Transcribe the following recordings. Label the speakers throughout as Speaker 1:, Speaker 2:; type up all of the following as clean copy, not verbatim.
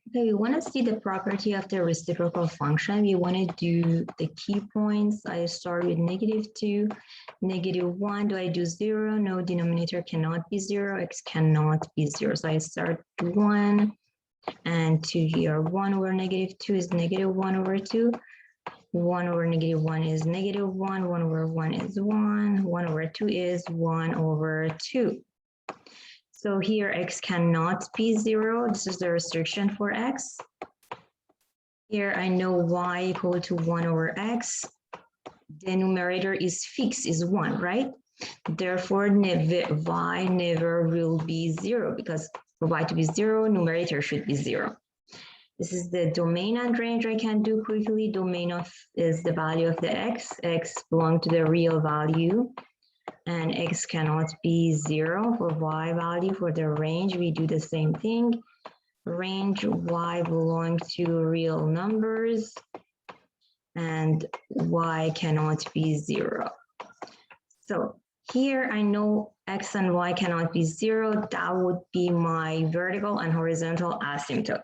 Speaker 1: Okay, we want to see the property of the reciprocal function. We want to do the key points. I start with -2, -1. Do I do 0? No, denominator cannot be 0. X cannot be 0. So I start 1 and 2 here. 1 over -2 is -1 over 2. 1 over -1 is -1. 1 over 1 is 1. 1 over 2 is 1 over 2. So here x cannot be 0. This is the restriction for x. Here I know y equal to 1 over x. The numerator is fixed, is 1, right? Therefore, y never will be 0 because for y to be 0, numerator should be 0. This is the domain and range I can do quickly. Domain of is the value of the x. X belongs to the real value. And x cannot be 0 for y value. For the range, we do the same thing. Range y belongs to real numbers, and y cannot be 0. So here I know x and y cannot be 0. That would be my vertical and horizontal asymptote.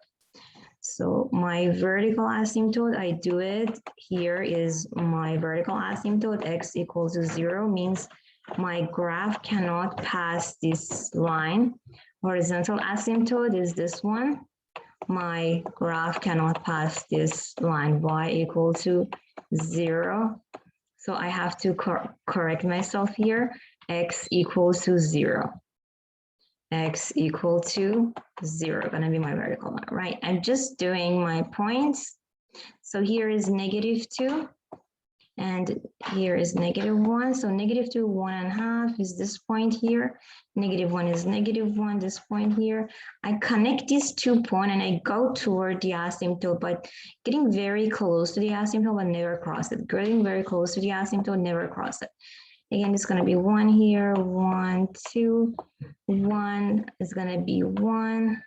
Speaker 1: So my vertical asymptote, I do it. Here is my vertical asymptote. X equals to 0 means my graph cannot pass this line. Horizontal asymptote is this one. My graph cannot pass this line, y equal to 0. So I have to correct myself here. X equals to 0. X equal to 0, gonna be my vertical line, right? I'm just doing my points. So here is -2. And here is -1. So -2, 1.5 is this point here. -1 is -1, this point here. I connect these 2 points and I go toward the asymptote, but getting very close to the asymptote, but never cross it. Getting very close to the asymptote, never cross it. Again, it's going to be 1 here, 1, 2, 1 is going to be 1,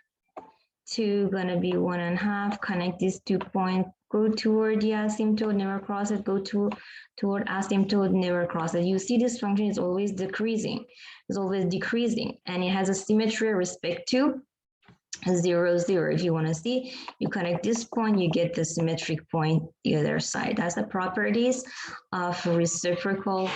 Speaker 1: 2 going to be 1.5. Connect these 2 points, go toward the asymptote, never cross it, go toward asymptote, never cross it. You see this function is always decreasing, it's always decreasing, and it has a symmetry with respect to 0, 0. If you want to see, you connect this point, you get the symmetric point the other side. That's the properties of reciprocal